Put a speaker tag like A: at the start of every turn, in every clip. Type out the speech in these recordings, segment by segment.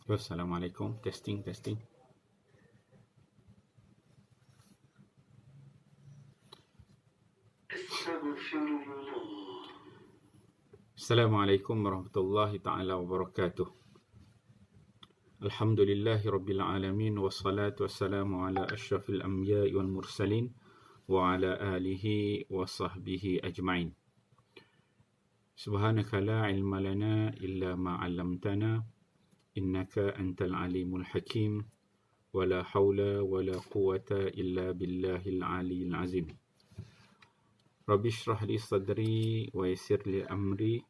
A: Assalamualaikum. Testing, testing. Assalamualaikum warahmatullahi taala wabarakatuh. Alhamdulillahi rabbil alamin wassalatu wassalamu ala asyrafil anbiya'i wal mursalin wa ala alihi wa sahbihi ajma'in. Subhanaka la ilma lana illa ma 'allamtana innaka antal alimul hakim wa la haula wa la quwwata illa billahil aliyyil azim. Rabbi shrah li sadri wa yassir li amri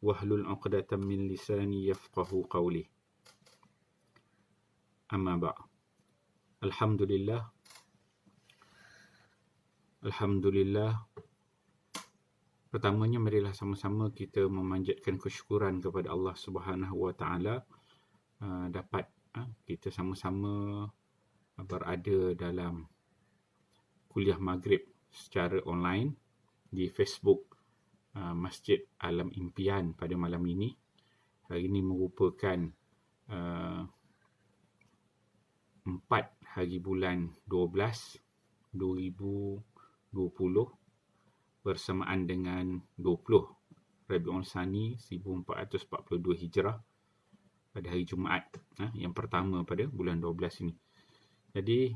A: wahlul 'uqdatam min lisani yafqahu qawli. Amma ba'. Alhamdulillah. Pertamanya marilah sama-sama kita memanjatkan kesyukuran kepada Allah Subhanahu wa taala dapat kita sama-sama berada dalam kuliah maghrib secara online di Facebook Masjid Alam Impian pada malam ini. Hari ini merupakan 4 hari bulan 12 2020 bersamaan dengan 20 Rabiul Tsani 1442 Hijrah pada hari Jumaat yang pertama pada bulan 12 ini. Jadi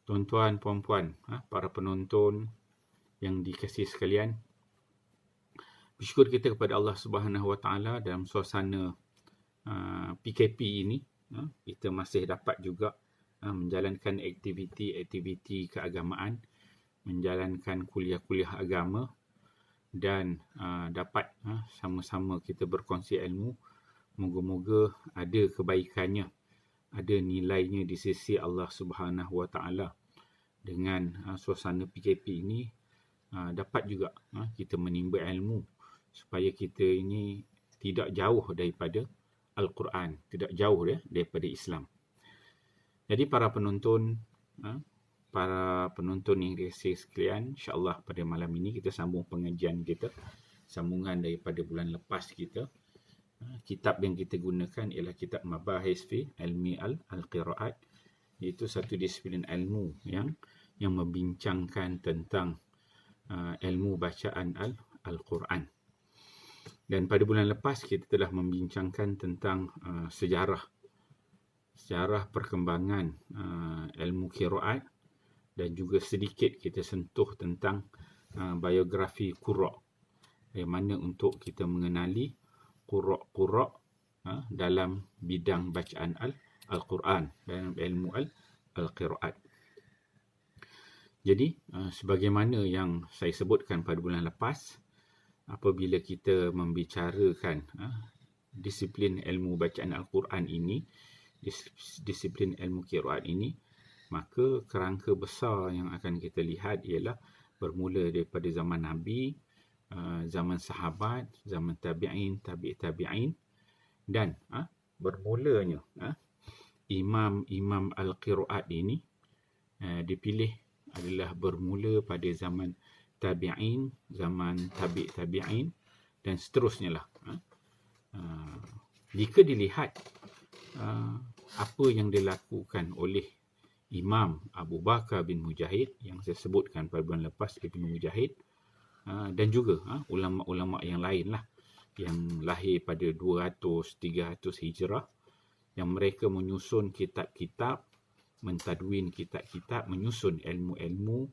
A: tuan-tuan, puan-puan, para penonton yang dikasihi sekalian, bersyukur kita kepada Allah Subhanahu wa taala dalam suasana PKP ini kita masih dapat juga menjalankan aktiviti-aktiviti keagamaan, menjalankan kuliah-kuliah agama dan dapat sama-sama kita berkongsi ilmu. Moga-moga ada kebaikannya, ada nilainya di sisi Allah Subhanahu wa taala. Dengan suasana PKP ini dapat juga kita menimba ilmu supaya kita ini tidak jauh daripada Al-Quran, tidak jauh daripada Islam. Jadi para penonton yang dikasihi sekalian, insya-Allah pada malam ini kita sambung pengajian kita, sambungan daripada bulan lepas kita. Kitab yang kita gunakan ialah kitab Mabahis fi Ilmi Al-Qiraat, iaitu satu disiplin ilmu yang membincangkan tentang ilmu bacaan Al-Quran. Dan pada bulan lepas kita telah membincangkan tentang sejarah perkembangan ilmu qiraat dan juga sedikit kita sentuh tentang biografi qurra. Bagaimana untuk kita mengenali qurra dalam bidang bacaan Al-Quran, dalam ilmu Al-Qiraat. Jadi sebagaimana yang saya sebutkan pada bulan lepas, apabila kita membicarakan disiplin ilmu bacaan Al-Quran ini, disiplin ilmu qiraat ini, maka kerangka besar yang akan kita lihat ialah bermula daripada zaman Nabi, zaman sahabat, zaman tabi'in, tabi'in, dan bermulanya imam-imam Al-Qiraat ini dipilih adalah bermula pada zaman tabi'in, zaman tabi'in dan seterusnya lah. Jika dilihat apa yang dilakukan oleh Imam Abu Bakar bin Mujahid yang saya sebutkan pada bulan lepas, Ibnu Mujahid, dan juga ulama-ulama yang lain lah, yang lahir pada 200-300 Hijrah, yang mereka menyusun kitab-kitab, mentadwin kitab-kitab, menyusun ilmu-ilmu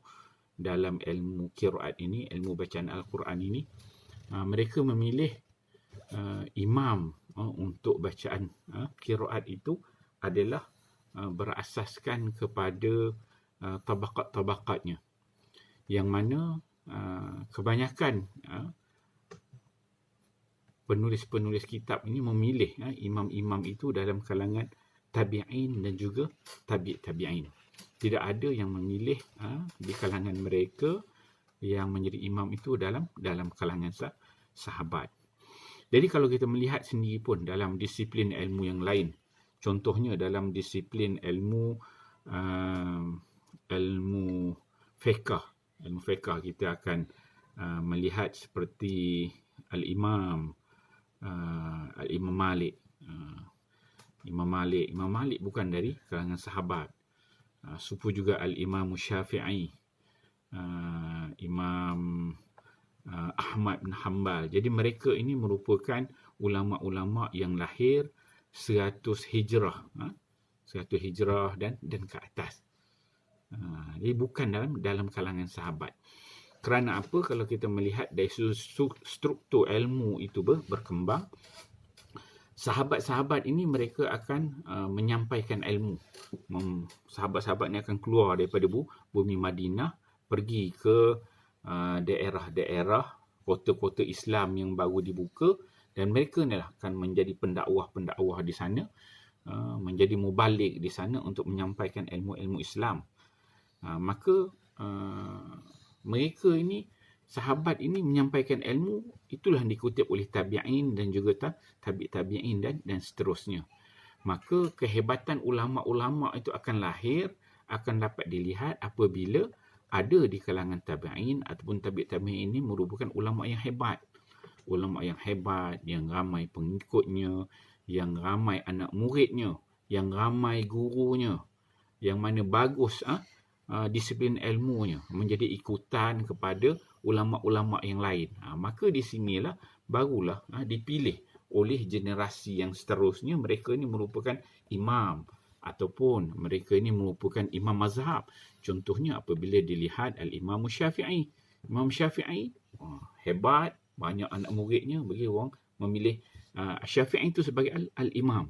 A: dalam ilmu qiraat ini, ilmu bacaan Al-Quran ini. Mereka memilih imam untuk bacaan qiraat itu adalah berasaskan kepada tabaqat-tabaqatnya, yang mana kebanyakan penulis-penulis kitab ini memilih imam-imam itu dalam kalangan tabi'in dan juga tabi'in. Tidak ada yang memilih di kalangan mereka yang menjadi imam itu dalam kalangan sahabat. Jadi kalau kita melihat sendiri pun dalam disiplin ilmu yang lain, contohnya dalam disiplin ilmu fiqh, kita akan melihat seperti Al-Imam Malik, Imam Malik bukan dari kalangan sahabat. Sepupu juga Al-Imam Syafi'i, Imam Ahmad bin Hanbal. Jadi mereka ini merupakan ulama-ulama yang lahir 100 Hijrah, 100 Hijrah dan ke atas. Jadi bukan dalam kalangan sahabat. Kerana apa? Kalau kita melihat dari struktur ilmu itu berkembang, sahabat-sahabat ini mereka akan menyampaikan ilmu. Sahabat-sahabat ini akan keluar daripada bumi Madinah, pergi ke daerah-daerah, kota-kota Islam yang baru dibuka, dan mereka ni lah akan menjadi pendakwah-pendakwah di sana, menjadi mubalik di sana untuk menyampaikan ilmu-ilmu Islam. Maka mereka ini, sahabat ini menyampaikan ilmu, itulah yang dikutip oleh tabi'in dan juga tabi'in dan seterusnya. Maka kehebatan ulama-ulama itu akan lahir, akan dapat dilihat apabila ada di kalangan tabi'in ataupun tabi'in ini merupakan ulama yang hebat. Ulama yang hebat, yang ramai pengikutnya, yang ramai anak muridnya, yang ramai gurunya, yang mana bagus disiplin ilmunya, menjadi ikutan kepada ulama-ulama yang lain. Maka di sinilah barulah dipilih oleh generasi yang seterusnya, mereka ini merupakan imam ataupun mereka ini merupakan imam mazhab. Contohnya apabila dilihat Al-Imam Syafi'i. Imam Syafi'i hebat, banyak anak muridnya, bagi orang memilih Syafi'i itu sebagai al-imam.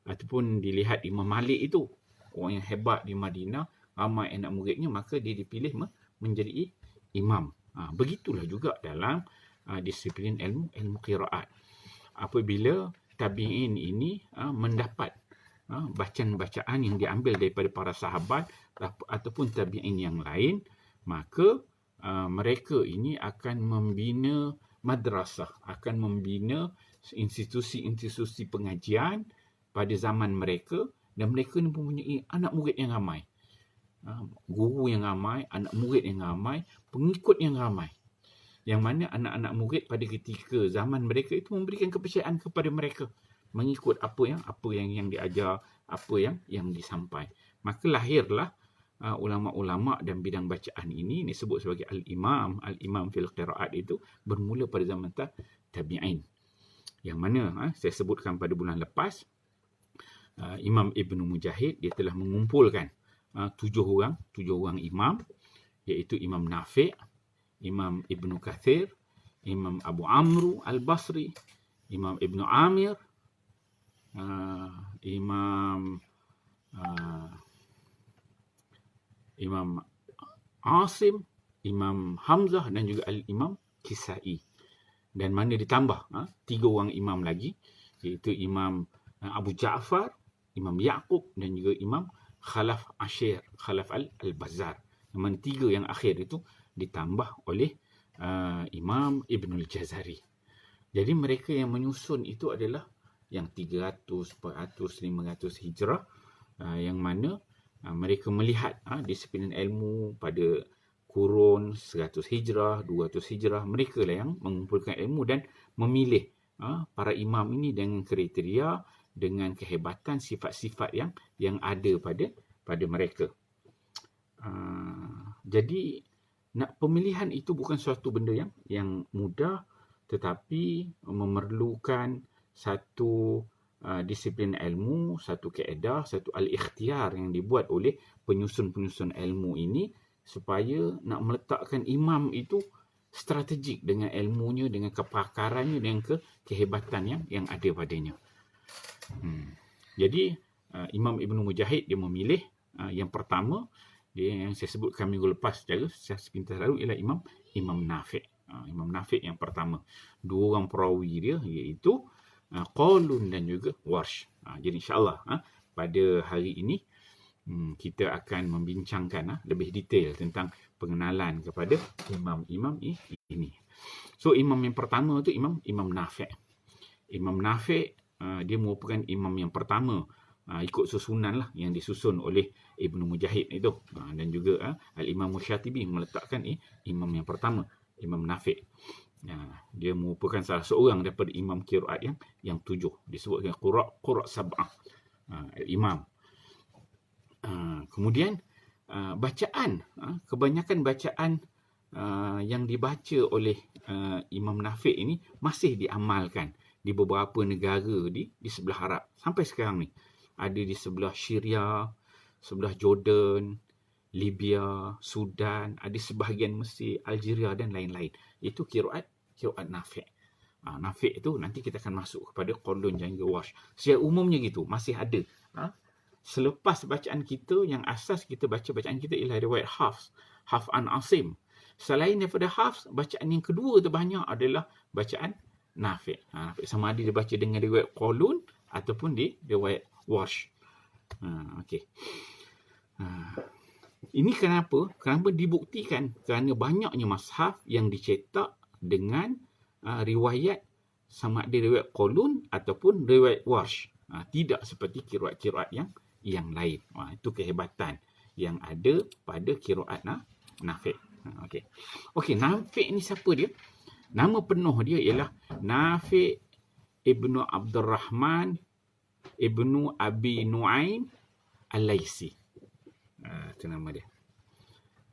A: Ataupun dilihat Imam Malik itu, orang yang hebat di Madinah, ramai anak muridnya, maka dia dipilih menjadi imam. Begitulah juga dalam disiplin ilmu qiraat. Apabila tabi'in ini mendapat bacaan-bacaan yang diambil daripada para sahabat ataupun tabi'in yang lain, maka mereka ini akan membina madrasah, akan membina institusi-institusi pengajian pada zaman mereka, dan mereka ini mempunyai anak murid yang ramai, guru yang ramai, anak murid yang ramai, pengikut yang ramai, yang mana anak-anak murid pada ketika zaman mereka itu memberikan kepercayaan kepada mereka, mengikut apa yang diajar, apa yang disampaikan. Maka lahirlah ulama-ulama dan bidang bacaan ini disebut sebagai al-imam fil qiraat, itu bermula pada zaman tabi'in, yang mana saya sebutkan pada bulan lepas, Imam Ibnu Mujahid dia telah mengumpulkan 7 orang imam, iaitu Imam Nafi', Imam Ibnu Kathir, Imam Abu Amru Al-Basri, Imam Ibnu Amir, Imam Asim, Imam Hamzah dan juga Al-Imam Kisai. Dan mana ditambah 3 orang imam lagi, iaitu Imam Abu Ja'far, Imam Yaqub dan juga Imam Khalaf Al-Bazzar. Yang 3 yang akhir itu ditambah oleh Imam Ibnul Jazari. Jadi mereka yang menyusun itu adalah yang 300, 400, 500 hijrah, yang mana mereka melihat disiplin ilmu pada kurun 100 hijrah, 200 hijrah. Mereka lah yang mengumpulkan ilmu dan memilih para imam ini dengan kriteria, dengan kehebatan, sifat-sifat yang ada pada mereka. Jadi pemilihan itu bukan suatu benda yang mudah, tetapi memerlukan satu disiplin ilmu, satu kaedah, satu al-ikhtiar yang dibuat oleh penyusun-penyusun ilmu ini, supaya nak meletakkan imam itu strategik dengan ilmunya, dengan kepakarannya, dengan kehebatan yang ada padanya. Jadi Imam Ibnu Mujahid dia memilih yang pertama, dia yang saya sebutkan minggu lepas secara sepintas lalu, ialah Imam Nafi'. Imam Nafi' yang pertama. 2 orang perawi dia, iaitu Qalun dan juga Warsh. Jadi insyaAllah pada hari ini kita akan membincangkan lebih detail tentang pengenalan kepada imam-imam ini. So imam yang pertama itu Imam Nafi'. Imam Nafi' dia merupakan imam yang pertama, ikut susunan lah yang disusun oleh Ibnu Mujahid itu, dan juga Al-Imam Syatibi meletakkan imam yang pertama, Imam Nafi'. Dia merupakan salah seorang daripada imam qiraat yang 7. Disebutkan qura' sab'ah. Imam. Kemudian bacaan, kebanyakan bacaan yang dibaca oleh Imam Nafi' ini masih diamalkan di beberapa negara di sebelah Arab sampai sekarang ni. Ada di sebelah Syria, sebelah Jordan, Libya, Sudan, ada sebahagian Mesir, Algeria dan lain-lain. Itu qiraat Nafi'. Nafi' itu nanti kita akan masuk kepada Qalun dan Warsh. Secara umumnya gitu, masih ada. Selepas bacaan kita, yang asas kita baca bacaan kita ialah riwayat Hafs an Asim. Selain daripada Hafs, bacaan yang kedua terbanyak adalah bacaan Nafi'. Sama ada dia baca dengan riwayat Qalun ataupun di riwayat Warsh. Okey. Ini kenapa? Kenapa dibuktikan? Kerana banyaknya mashaf yang dicetak dengan riwayat sama ada riwayat Qalun ataupun riwayat Warsh. Tidak seperti qiraat-qiraat yang lain. Itu kehebatan yang ada pada qiraat Nafi'. Okey, Nafi' ni siapa dia? Nama penuh dia ialah Nafi' ibnu Abdul Rahman ibnu Abi Nu'aim Al-Laisi. Itu nama dia.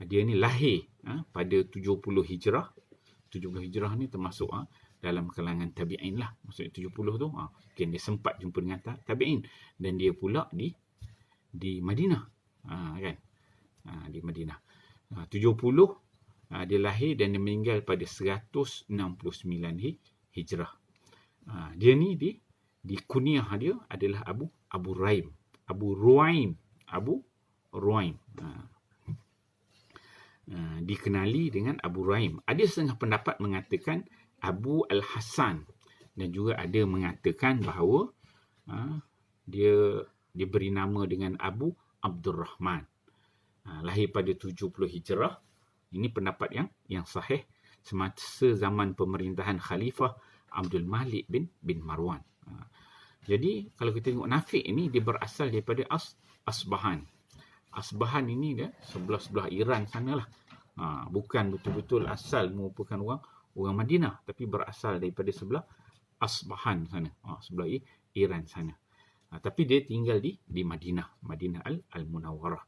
A: Dia ni lahir pada 70 Hijrah. 70 Hijrah ni termasuk dalam kalangan tabi'in lah. Maksudnya 70 tu, mungkin dia sempat jumpa dengan tabi'in. Dan dia pula di Madinah. Kan? Di Madinah. 70 dia lahir dan dia meninggal pada 169 Hijrah. Dia ni di kunyah dia adalah Abu Ruaim. Dikenali dengan Abu Ruaim. Ada setengah pendapat mengatakan Abu Al-Hasan dan juga ada mengatakan bahawa dia diberi nama dengan Abu Abdul Rahman. Lahir pada 70 Hijrah. Ini pendapat yang sahih semasa zaman pemerintahan Khalifah Abdul Malik bin Marwan. Jadi kalau kita tengok Nafi' ini dia berasal daripada Asbahan. Asbahan ini dia sebelah Iran sanalah. Bukan betul-betul asal merupakan orang Madinah, tapi berasal daripada sebelah Asbahan sana, sebelah Iran sana. Tapi dia tinggal di Madinah Al-Munawwarah.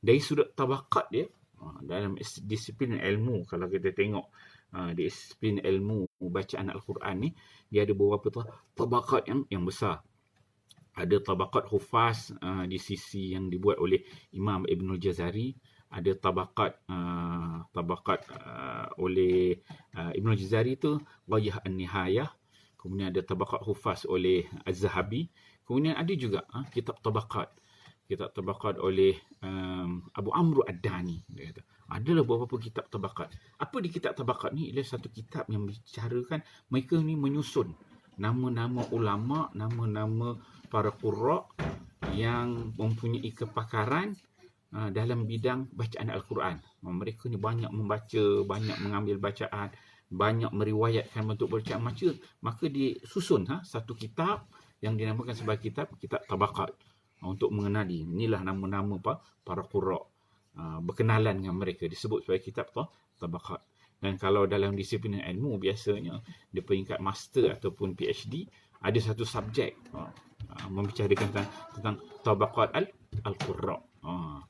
A: Dari sudut tabaqat dia, dalam disiplin ilmu, kalau kita tengok disiplin ilmu bacaan Al-Quran ni, dia ada beberapa tabaqat yang besar. Ada tabaqat hufaz di sisi yang dibuat oleh Imam Ibnul Jazari. Ada tabaqat oleh Ibnul Jazari tu Ghayah An-Nihayah. Kemudian ada tabaqat hufaz oleh Az-Zahabi. Kemudian ada juga kitab tabaqat oleh Abu Amr Ad-Dani. Adalah beberapa kitab tabaqat. Apa di kitab tabaqat ni? Ialah satu kitab yang bicarakan mereka ni menyusun nama-nama ulama, nama-nama para qurra yang mempunyai kepakaran dalam bidang bacaan Al-Quran. Mereka ni banyak membaca, banyak mengambil bacaan, banyak meriwayatkan bentuk bacaan maka disusun satu kitab yang dinamakan sebagai kitab tabaqat untuk mengenali inilah nama-nama para qurra, berkenalan dengan mereka, disebut sebagai kitab tabaqat. Dan kalau dalam disiplin ilmu biasanya di peringkat master ataupun PhD ada satu subjek membicarakan tentang tabaqat al-qurra.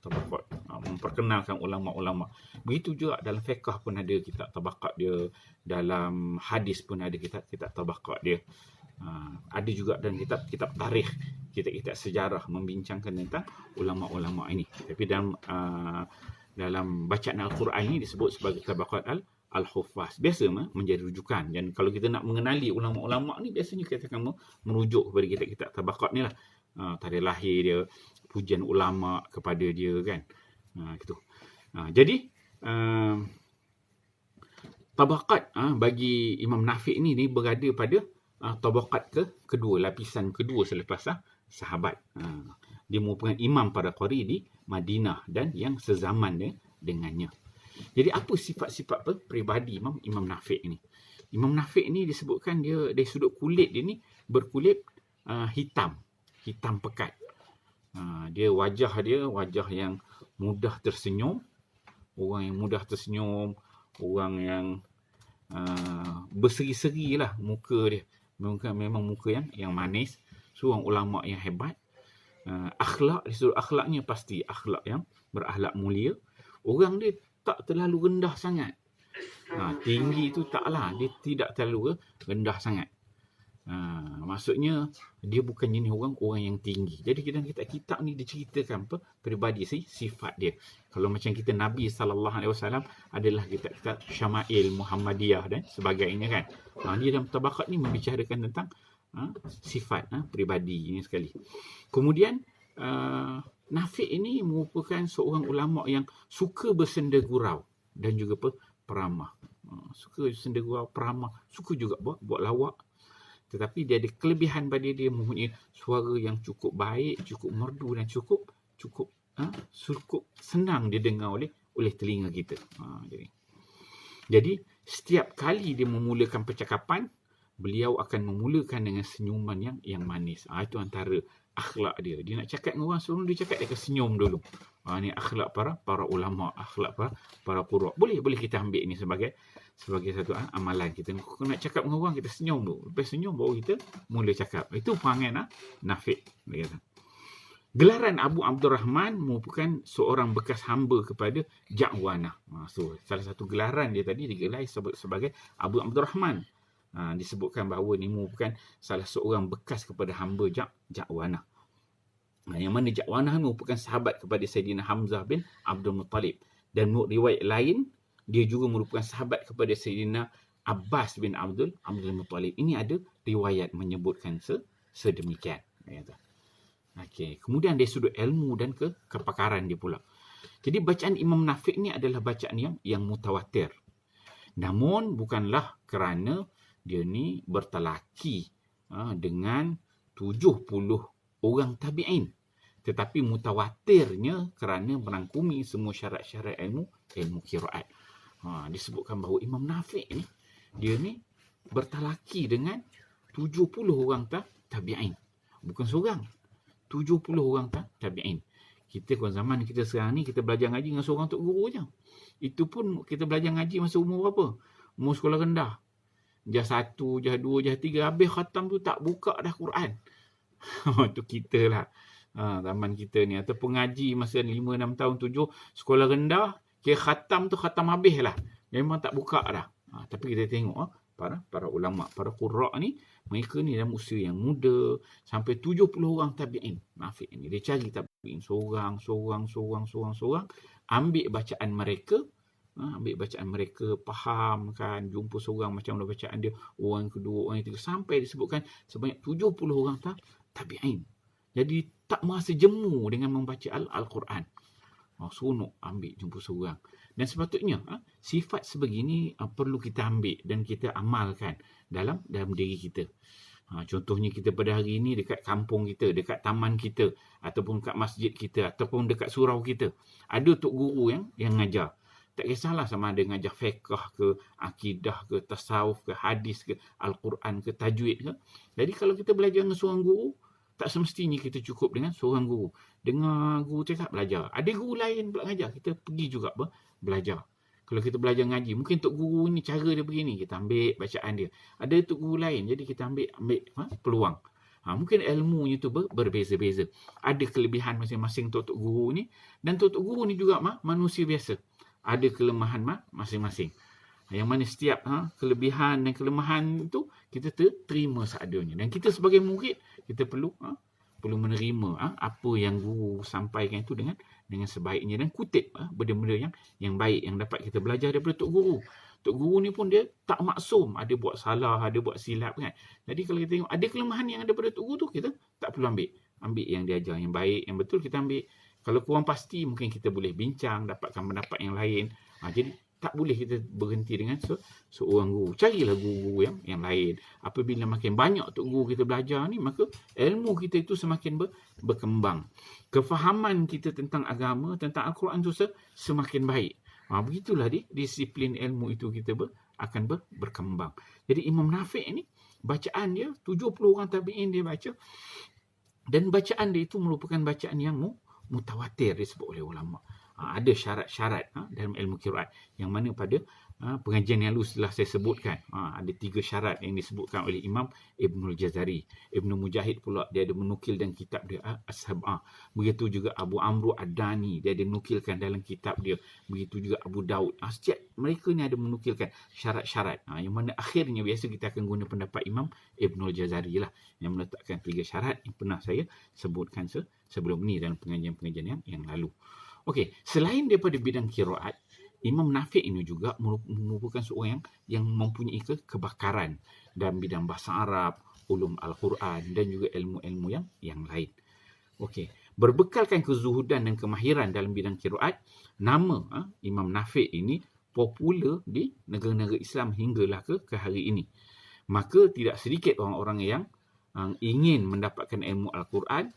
A: Tabaqat, memperkenalkan ulama-ulama. Begitu juga dalam fiqh pun ada kitab tabaqat dia, dalam hadis pun ada kitab tabaqat dia. Ada juga dalam kitab tarikh, kitab sejarah membincangkan tentang ulama-ulama ini. Tapi dalam bacaan Al-Quran ini disebut sebagai tabaqat al-hufaz. Biasa menjadi rujukan. Dan kalau kita nak mengenali ulama-ulama ni, biasanya kita akan merujuk kepada kitab tabaqat ni lah. Tarikh lahir dia, pujian ulama kepada dia, kan. Gitu. Jadi tabaqat bagi Imam Nafi' ni berada pada tabaqat kedua, lapisan kedua selepas sahabat. Dia merupakan imam para qari di Madinah dan yang sezaman dengannya. Jadi apa sifat-sifat peribadi Imam Nafi' ini? Imam Nafi' ini disebutkan dia dari sudut kulit dia ni berkulit hitam pekat. Dia wajah yang mudah tersenyum, orang yang mudah tersenyum, orang yang berseri-seri lah muka dia. Memang muka yang manis. Seorang ulama yang hebat. Akhlak, disuruh akhlaknya pasti akhlak yang berakhlak mulia. Orang dia tak terlalu rendah sangat. Tinggi tu taklah, dia tidak terlalu rendah sangat. Maksudnya dia bukan jenis orang yang tinggi. Jadi dalam kitab ni diceritakan peribadi sifat dia. Kalau macam kita Nabi SAW adalah kitab Syama'il Muhammadiyah dan sebagainya kan. Dia dalam tabakat ni membicarakan tentang sifat peribadi ini sekali. Kemudian Nafi' ini merupakan seorang ulama yang suka bersenda gurau dan juga peramah. Suka bersenda gurau, peramah, suka juga buat lawak. Tetapi dia ada kelebihan pada dia mempunyai suara yang cukup baik, cukup merdu dan cukup senang didengar oleh telinga kita. Jadi setiap kali dia memulakan percakapan, beliau akan memulakan dengan senyuman yang manis. Itu antara akhlak dia. Dia nak cakap dengan orang, sebelum dia cakap dia akan senyum dulu. Ini akhlak para ulama, akhlak para qurra. Boleh kita ambil ini sebagai satu amalan kita. Kalau nak cakap dengan orang, kita senyum dulu. Lepas senyum baru kita mula cakap. Itu perangai Nafi'. Gelaran Abu Abdurrahman merupakan seorang bekas hamba kepada Ja'wanah. So, salah satu gelaran dia tadi digelar sebagai Abu Abdurrahman. Disebutkan bahawa ini merupakan salah seorang bekas kepada hamba Ja'wanah. Yang mana Ja'wanah merupakan sahabat kepada Sayyidina Hamzah bin Abdul Muttalib. Dan menurut riwayat lain, dia juga merupakan sahabat kepada Sayyidina Abbas bin Abdul Muttalib. Ini ada riwayat menyebutkan sedemikian. Okey. Kemudian dari sudut ilmu dan kepakaran dia pula. Jadi bacaan Imam Nafi' ni adalah bacaan yang mutawatir. Namun bukanlah kerana dia ni bertalaki dengan 70 orang tabi'in. Tetapi mutawatirnya kerana merangkumi semua syarat-syarat ilmu qiraat. Disebutkan bahawa Imam Nafi' ni, dia ni bertalaki dengan 70 orang tabi'in. Bukan seorang. 70 orang tabi'in. Kita zaman kita sekarang ni, kita belajar ngaji dengan seorang tok guru je. Itu pun kita belajar ngaji masa umur berapa? Umur sekolah rendah. Jah 1, jah 2, jah 3, habis khatam tu tak buka dah Quran. Itu kita lah. Zaman kita ni. Atau pengaji masa 5, 6 tahun, 7, sekolah rendah, kira khatam tu khatam habis lah. Memang tak buka dah. Tapi kita tengok para ulama, para qurra ni, mereka ni dalam usia yang muda, sampai 70 orang tabi'in. Nafi' ni, dia cari tabi'in seorang, ambil bacaan mereka, faham kan, jumpa seorang macam mana bacaan dia, orang kedua, orang ketiga, sampai disebutkan sebanyak 70 orang tabi'in. Jadi tak merasa jemu dengan membaca Al-Quran. Seronok ambil jumpa seorang. Dan sepatutnya sifat sebegini perlu kita ambil dan kita amalkan dalam diri kita. Contohnya kita pada hari ini dekat kampung kita, dekat taman kita, ataupun dekat masjid kita, ataupun dekat surau kita, ada tok guru yang ngajar. Tak kisahlah sama ada ngajar fiqh ke, akidah ke, tasawuf ke, hadis ke, Al-Quran ke, tajwid ke. Jadi kalau kita belajar dengan seorang guru, tak semestinya kita cukup dengan seorang guru. Dengar guru cakap, belajar. Ada guru lain pula ngajar, kita pergi juga belajar. Kalau kita belajar ngaji, mungkin tok guru ni cara dia begini, kita ambil bacaan dia. Ada tok guru lain, jadi kita ambil peluang. Mungkin ilmunya tu berbeza-beza. Ada kelebihan masing-masing tok guru ni, dan tok guru ni juga manusia biasa. Ada kelemahan masing-masing. Yang mana setiap kelebihan dan kelemahan itu kita terima seadanya. Dan kita sebagai murid, kita perlu menerima apa yang guru sampaikan itu dengan sebaiknya, dan kutip benda-benda yang baik yang dapat kita belajar daripada tok guru. Tok guru ni pun dia tak maksum, ada buat salah, ada buat silap kan. Jadi kalau kita tengok ada kelemahan yang ada pada tok guru tu, kita tak perlu ambil yang dia ajar, yang baik, yang betul kita ambil. Kalau kurang pasti, mungkin kita boleh bincang, dapatkan pendapat yang lain. Jadi tak boleh kita berhenti dengan seorang guru. Carilah guru yang lain. Apabila makin banyak tok guru kita belajar ni, maka ilmu kita itu semakin berkembang. Kefahaman kita tentang agama, tentang Al-Quran itu semakin baik. Begitulah disiplin ilmu itu kita akan berkembang. Jadi Imam Nafi' ni, bacaan dia, 70 orang tabi'in dia baca. Dan bacaan dia itu merupakan bacaan yang mutawatir disebut oleh ulama. Ada syarat-syarat dalam ilmu qiraat, yang mana pada pengajian yang lalu telah saya sebutkan. Ada 3 syarat yang disebutkan oleh Imam Ibnul Jazari. Ibnu Mujahid pula dia ada menukil dalam kitab dia As-Sab'ah. Begitu juga Abu Amru Ad-Dani, dia ada menukilkan dalam kitab dia. Begitu juga Abu Daud. Setiap mereka ni ada menukilkan syarat-syarat. Yang mana akhirnya biasa kita akan guna pendapat Imam Ibnul Jazari lah, yang meletakkan 3 syarat yang pernah saya sebutkan sebelum ni dalam pengajian-pengajian yang lalu. Okey, selain daripada bidang qiraat, Imam Nafi' ini juga merupakan seorang yang mempunyai kebakaran dalam bidang bahasa Arab, ulum Al-Quran dan juga ilmu-ilmu yang lain. Okey, berbekalkan kezuhudan dan kemahiran dalam bidang qiraat, nama Imam Nafi' ini popular di negara-negara Islam hinggalah ke hari ini. Maka tidak sedikit orang-orang yang ingin mendapatkan ilmu Al-Quran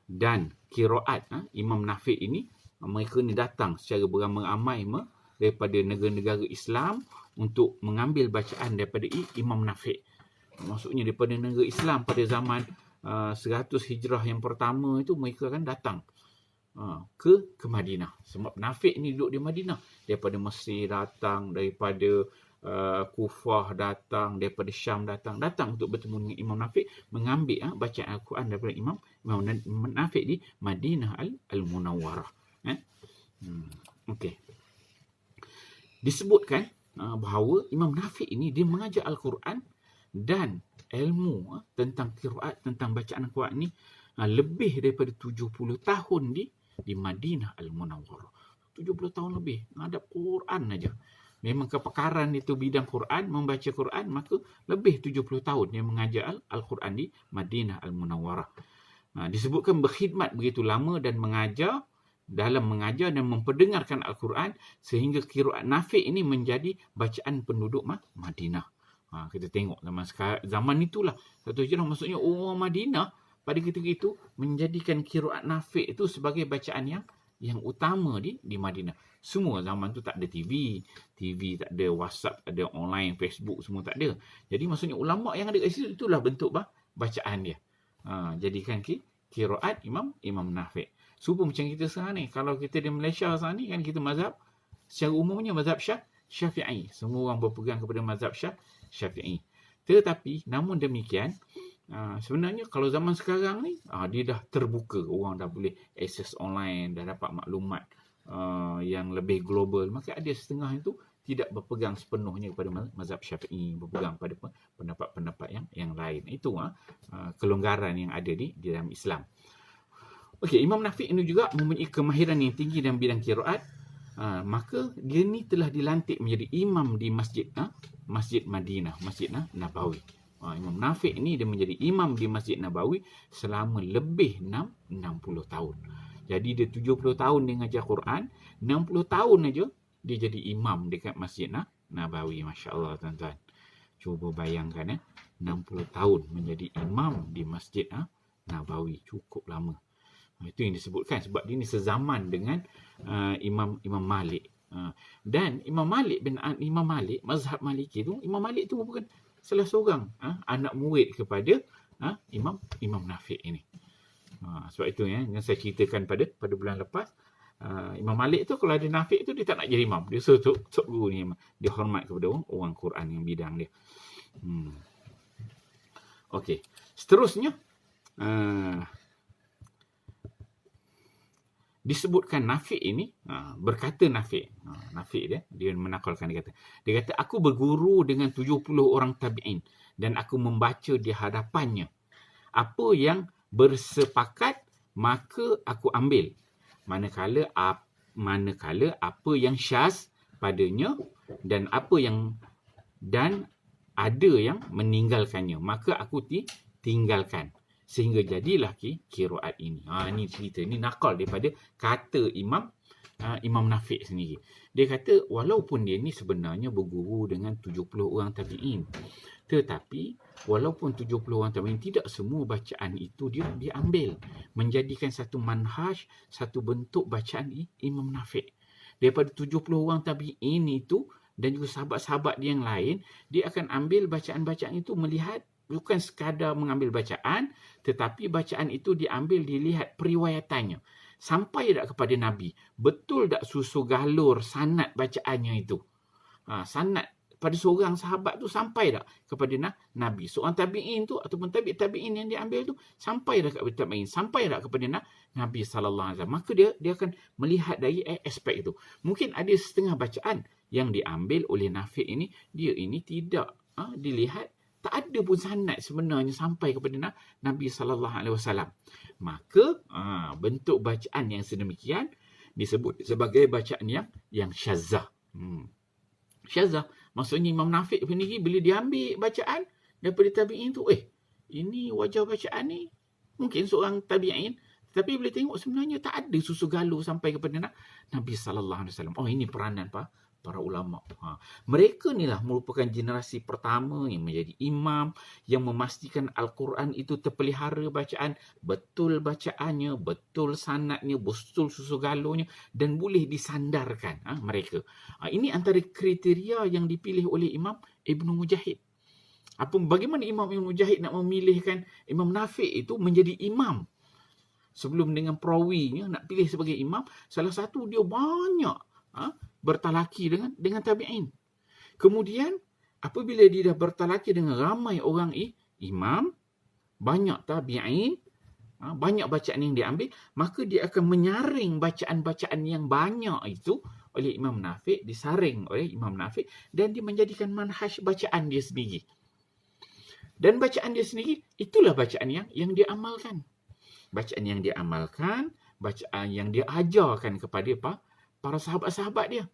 A: dan qiraat Imam Nafi' ini, mereka ni datang secara beramai-ramai daripada negara-negara Islam untuk mengambil bacaan daripada Imam Nafi'. Maksudnya daripada negara Islam pada zaman 100 Hijrah yang pertama itu, mereka akan datang ke Madinah. Sebab Nafi' ni duduk di Madinah. Daripada Mesir datang, daripada Kufah datang, daripada Syam datang untuk bertemu dengan Imam Nafi', mengambil bacaan Al-Quran daripada Imam Nafi' di Madinah Al-Munawwarah. Okey. Disebutkan bahawa Imam Nafi' ini dia mengajar Al-Quran dan ilmu tentang qiraat, tentang bacaan Al-Quran ni lebih daripada 70 tahun di Madinah Al-Munawwarah. 70 tahun lebih menghadap Quran aja. Memang kepakaran itu bidang Quran, membaca Quran, maka lebih 70 tahun dia mengajar Al-Quran di Madinah Al-Munawwarah. Disebutkan berkhidmat begitu lama dan mengajar dan memperdengarkan Al-Quran sehingga qiraat Nafi' ini menjadi bacaan penduduk Madinah. Kita tengok zaman itulah satu hijrah, maksudnya orang Madinah pada ketika itu menjadikan qiraat Nafi' itu sebagai bacaan yang utama di Madinah. Semua zaman tu tak ada TV tak ada, WhatsApp, tak ada online, Facebook semua tak ada. Jadi maksudnya ulama yang ada kat situ, itulah bentuk bacaan dia. Jadikan qiraat Imam Nafi'. Supaya macam kita sekarang ni, kalau kita di Malaysia sekarang ni kan, kita mazhab secara umumnya mazhab Syafi'i. Semua orang berpegang kepada mazhab Syafi'i. Tetapi namun demikian, sebenarnya kalau zaman sekarang ni dia dah terbuka, orang dah boleh akses online, dah dapat maklumat yang lebih global. Maka ada setengah itu tidak berpegang sepenuhnya kepada mazhab Syafi'i, berpegang pada pendapat-pendapat yang lain. Itu kelonggaran yang ada di dalam Islam. Okey, Imam Nafi' ini juga mempunyai kemahiran yang tinggi dalam bidang qiraat. Maka dia ni telah dilantik menjadi imam di Masjid Madinah, Masjid Nabawi. Imam Nafi' ini dia menjadi imam di Masjid Nabawi selama lebih 60 tahun. Jadi dia 70 tahun dia ngajar Quran, 60 tahun aja dia jadi imam dekat Masjid Nabawi. Masya-Allah tuan-tuan. Cuba bayangkan 60 tahun menjadi imam di Masjid Nabawi, cukup lama. Itu yang disebutkan sebab dia ni sezaman dengan Imam Malik. Dan Imam Malik, mazhab Maliki tu, Imam Malik tu bukan salah seorang anak murid kepada Imam Nafi' ini. Sebab itu yang saya ceritakan pada bulan lepas, Imam Malik tu kalau ada Nafi' tu dia tak nak jadi imam. Dia sok guru ni, dia hormat kepada orang Quran yang bidang dia. Okey. Seterusnya disebutkan Nafi' ini, berkata Nafi' dia menakalkan, dia kata aku berguru dengan 70 orang tabi'in dan aku membaca di hadapannya. Apa yang bersepakat maka aku ambil, manakala apa yang syaz padanya dan ada yang meninggalkannya maka aku tinggalkan. Sehingga jadilah qiraat ini. Ini cerita, ini nakal daripada kata Imam Nafi' sendiri. Dia kata walaupun dia ni sebenarnya berguru dengan 70 orang tabi'in, tetapi walaupun 70 orang tabi'in, tidak semua bacaan itu dia ambil menjadikan satu manhaj, satu bentuk bacaan Imam Nafi'. Daripada 70 orang tabi'in itu dan juga sahabat-sahabat dia yang lain, dia akan ambil bacaan-bacaan itu, melihat bukan sekadar mengambil bacaan, tetapi bacaan itu dilihat periwayatannya. sampai tak kepada Nabi? Betul tak susu galur sanad bacaannya itu? Sanad pada seorang sahabat tu sampai tak kepada Nabi? Seorang tabi'in tu ataupun tabi'in yang dia ambil tu sampai tak kepada tabi'in? Sampai tak kepada Nabi SAW? Maka dia akan melihat dari aspek itu. Mungkin ada setengah bacaan yang diambil oleh Nafi' ini, dia ini tidak dilihat, tak ada pun sanad sebenarnya sampai kepada Nabi SAW. Maka bentuk bacaan yang sedemikian disebut sebagai bacaan yang syazah. Syazah, maksudnya Imam Nafi' sendiri bila dia ambil bacaan daripada tabi'in tu, ini wajah bacaan ni mungkin seorang tabi'in, tapi bila tengok sebenarnya tak ada susu galur sampai kepada Nabi SAW. Ini peranan para ulama. Mereka inilah merupakan generasi pertama yang menjadi imam, yang memastikan Al-Quran itu terpelihara bacaan, betul bacaannya, betul sanadnya, betul susu galurnya, dan boleh disandarkan mereka. Ini antara kriteria yang dipilih oleh Imam Ibn Mujahid. Bagaimana Imam Ibn Mujahid nak memilihkan Imam Nafi' itu menjadi imam? Sebelum dengan perawinya nak pilih sebagai imam, salah satu dia banyak bertalaki dengan tabi'in. Kemudian apabila dia dah bertalaki dengan ramai orang imam, banyak tabi'in, banyak bacaan yang diambil, maka dia akan menyaring bacaan-bacaan yang banyak itu oleh Imam Nafi', disaring oleh Imam Nafi', dan dia menjadikan manhaj bacaan dia sendiri. Dan bacaan dia sendiri itulah bacaan yang dia amalkan. Bacaan yang dia amalkan, bacaan yang dia ajarkan kepada para sahabat-sahabat dia.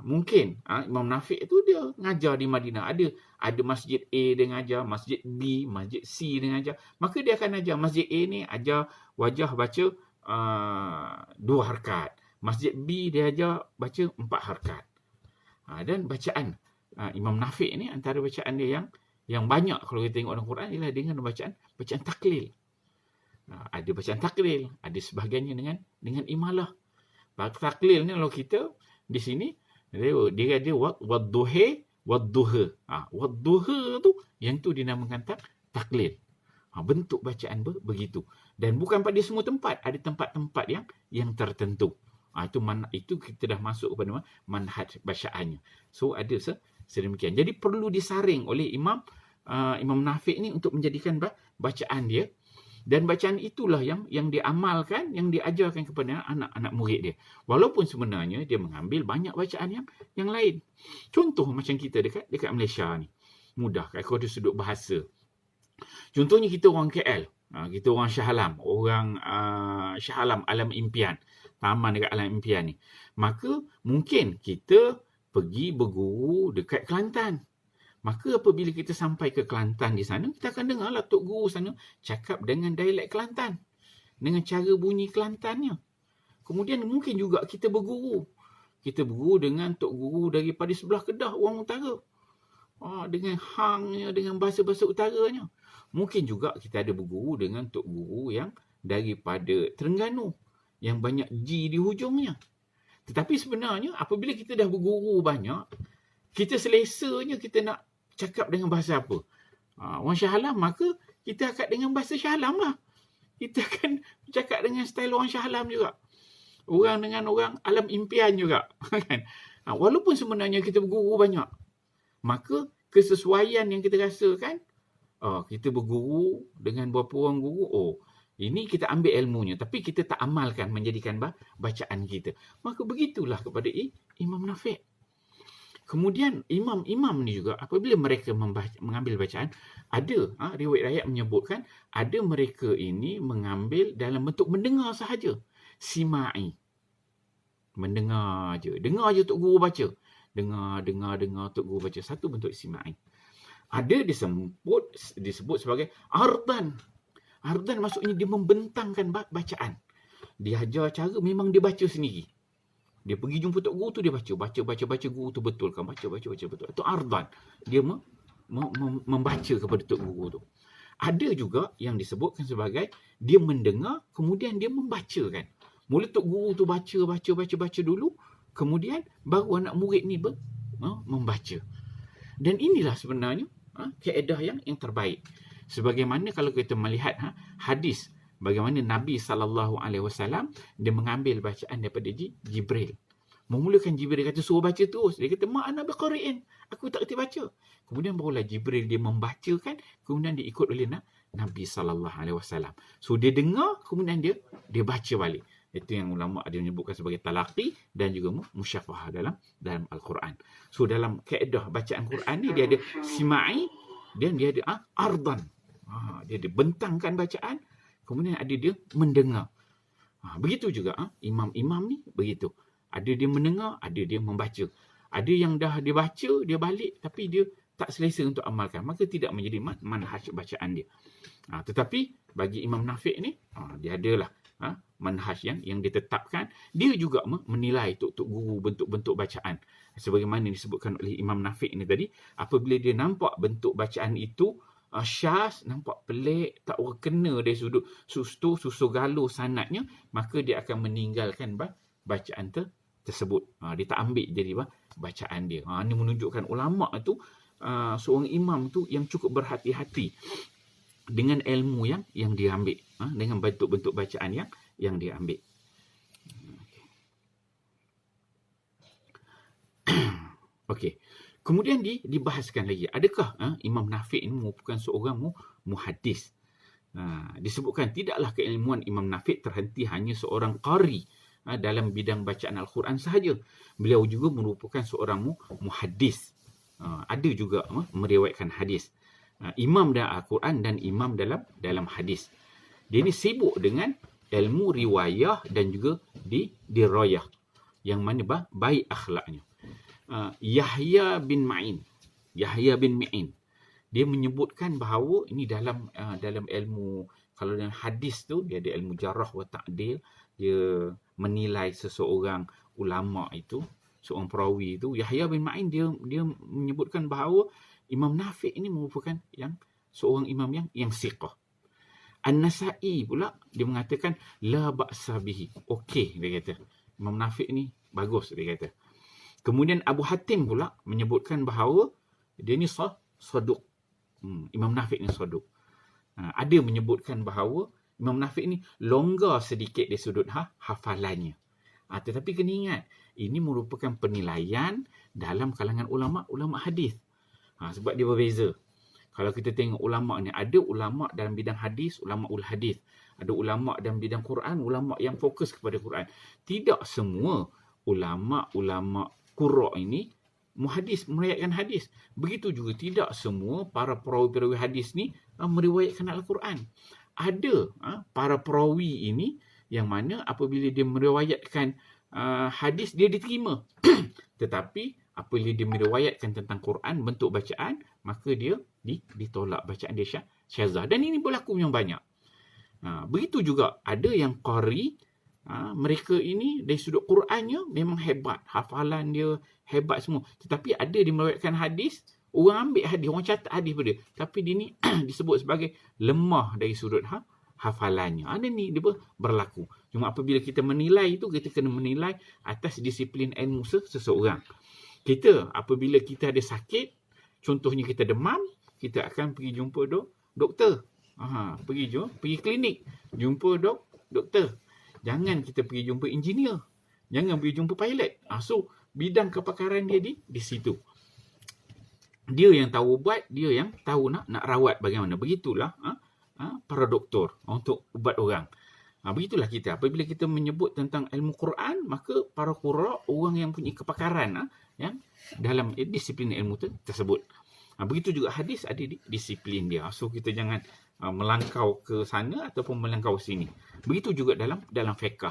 A: Mungkin Imam Nafi' itu dia ngajar di Madinah. Ada masjid A dia ngajar, masjid B, masjid C dia ngajar. Maka dia akan ajar masjid A ni ajar wajah baca 2 harkat. Masjid B dia ajar baca 4 harkat. Dan bacaan Imam Nafi' ni antara bacaan dia yang banyak kalau kita tengok dalam Quran ialah dengan bacaan taklil. Ada bacaan taklil, ada sebahagiannya dengan imalah. Taklil ni kalau kita di sini dia ada wadduha. Wadduha tu yang tu dinamakan taklil. Bentuk bacaan begitu. Dan bukan pada semua tempat, ada tempat-tempat yang tertentu. Itu kita dah masuk kepada manhaj bacaannya. So ada sedemikian. Jadi perlu disaring oleh Imam Nafi' ni untuk menjadikan bacaan dia. Dan bacaan itulah yang diamalkan, yang diajarkan kepada anak-anak murid dia. Walaupun sebenarnya dia mengambil banyak bacaan yang lain. Contoh macam kita dekat Malaysia ni. Mudah kalau dari sudut bahasa. Contohnya kita orang KL. Kita orang Shah Alam. Orang Shah Alam, Alam Impian. Taman dekat Alam Impian ni. Maka mungkin kita pergi berguru dekat Kelantan. Maka apabila kita sampai ke Kelantan di sana, kita akan dengarlah Tok Guru sana cakap dengan dialek Kelantan. Dengan cara bunyi Kelantannya. Kemudian mungkin juga kita berguru. Kita berguru dengan Tok Guru daripada sebelah Kedah, orang utara. Dengan hangnya, dengan bahasa-bahasa utaranya. Mungkin juga kita ada berguru dengan Tok Guru yang daripada Terengganu. Yang banyak G di hujungnya. Tetapi sebenarnya apabila kita dah berguru banyak, kita selesanya kita nak cakap dengan bahasa apa? Orang Shah Alam, maka kita akan dengan bahasa Shah Alam lah. Kita akan cakap dengan style orang Shah Alam juga. Orang dengan orang Alam Impian juga. Walaupun sebenarnya kita berguru banyak. Maka kesesuaian yang kita rasakan, kita berguru dengan beberapa orang guru, ini kita ambil ilmunya, tapi kita tak amalkan menjadikan bacaan kita. Maka begitulah kepada Imam Nafi'. Kemudian imam-imam ni juga apabila mereka mengambil bacaan, ada riwayat-riwayat menyebutkan ada mereka ini mengambil dalam bentuk mendengar sahaja. Sima'i. Mendengar je. Dengar je Tok Guru baca. Dengar Tok Guru baca. Satu bentuk sima'i. Ada disebut sebagai ardan. Ardan maksudnya dia membentangkan bacaan. Dia ajar cara memang dia baca sendiri. Dia pergi jumpa Tok Guru tu, dia baca guru tu betulkan. Baca betul. Itu ardan. Dia membaca kepada Tok Guru tu. Ada juga yang disebutkan sebagai dia mendengar, kemudian dia membacakan. Mula Tok Guru tu baca dulu, kemudian baru anak murid ni membaca. Dan inilah sebenarnya kaedah yang terbaik. Sebagaimana kalau kita melihat hadis bagaimana Nabi SAW dia mengambil bacaan daripada Jibril. Memulakan Jibril kata suruh baca terus. Dia kata ma ana biqari'in. Aku tak kerti baca. Kemudian barulah Jibril dia membacakan, kemudian diikut oleh Nabi SAW. So dia dengar, kemudian dia baca balik. Itu yang ulama ada menyebutkan sebagai talaqi dan juga musyafahah dalam Al-Quran. So dalam kaedah bacaan Quran ni dia ada sima'i dan dia ada ardan. Dia dibentangkan bacaan, kemudian ada dia mendengar. Begitu juga imam-imam ni begitu. Ada dia mendengar, ada dia membaca. Ada yang dah dia baca, dia balik tapi dia tak selesa untuk amalkan. Maka tidak menjadi manhaj bacaan dia. Tetapi bagi Imam Nafi' ni, dia adalah manhaj yang ditetapkan. Dia juga menilai tok guru bentuk-bentuk bacaan. Sebagaimana disebutkan oleh Imam Nafi' ni tadi, apabila dia nampak bentuk bacaan itu syaz, nampak pelik, tak kena dari sudut susu galuh sanadnya, maka dia akan meninggalkan bacaan tersebut. Dia tak ambil jadi bacaan dia. Ini menunjukkan ulama' tu, seorang imam tu yang cukup berhati-hati dengan ilmu yang dia ambil, dengan bentuk-bentuk bacaan yang dia ambil. Okey. Kemudian dibahaskan lagi, adakah Imam Nafi' ini merupakan seorang muhaddis? Disebutkan tidaklah keilmuan Imam Nafi' terhenti hanya seorang qari dalam bidang bacaan Al-Quran sahaja. Beliau juga merupakan seorang muhaddis. Ada juga meriwayatkan hadis. Imam dalam Al-Quran dan imam dalam hadis. Dia ni sibuk dengan ilmu riwayah dan juga dirayah. Yang mana baik akhlaknya. Yahya bin Ma'in. Dia menyebutkan bahawa ini dalam ilmu, kalau dalam hadis tu dia ada ilmu jarah wa ta'dil, dia menilai seseorang ulama itu, seorang perawi itu. Yahya bin Ma'in dia menyebutkan bahawa Imam Nafi' ini merupakan seorang imam yang siqah. An-Nasa'i pula dia mengatakan la ba'sa bihi. Okey, dia kata. Imam Nafi' ni bagus, dia kata. Kemudian Abu Hatim pula menyebutkan bahawa dia ni saduq. Imam Nafi' ni saduq. Ada menyebutkan bahawa Imam Nafi' ni longgar sedikit dari sudut hafalannya. Tetapi kena ingat, ini merupakan penilaian dalam kalangan ulama' hadis. Sebab dia berbeza. Kalau kita tengok ulama' ni, ada ulama' dalam bidang hadis, ulama' hadis. Ada ulama' dalam bidang Quran, ulama' yang fokus kepada Quran. Tidak semua ulama' qurra' ini muhadis, meriwayatkan hadis. Begitu juga tidak semua para perawi-perawi hadis ni meriwayatkan Al-Quran. Ada para perawi ini yang mana apabila dia meriwayatkan hadis, dia diterima. Tetapi apabila dia meriwayatkan tentang Quran, bentuk bacaan, maka dia ditolak bacaan dia syazah. Dan ini berlaku yang banyak. Begitu juga ada yang qari, mereka ini dari sudut Qurannya memang hebat, hafalan dia hebat semua. Tetapi ada dia meriwayatkan hadis, orang ambil hadis, orang catat hadis pada dia. Tapi dia ni disebut sebagai lemah dari sudut hafalannya. Ada ni dia berlaku. Cuma apabila kita menilai itu, kita kena menilai atas disiplin ilmu seseorang. Kita apabila kita ada sakit, contohnya kita demam, kita akan pergi jumpa doktor. Pergi klinik, jumpa doktor. Jangan kita pergi jumpa engineer. Jangan pergi jumpa pilot. So, bidang kepakaran dia di situ. Dia yang tahu ubat, dia yang tahu nak rawat bagaimana. Begitulah para doktor untuk ubat orang. Begitulah kita. Apabila kita menyebut tentang ilmu Quran, maka para qurra' orang yang punya kepakaran yang dalam disiplin ilmu tersebut. Begitu juga hadis ada disiplin dia. So, kita jangan melangkau ke sana ataupun melangkau sini. Begitu juga dalam fiqh.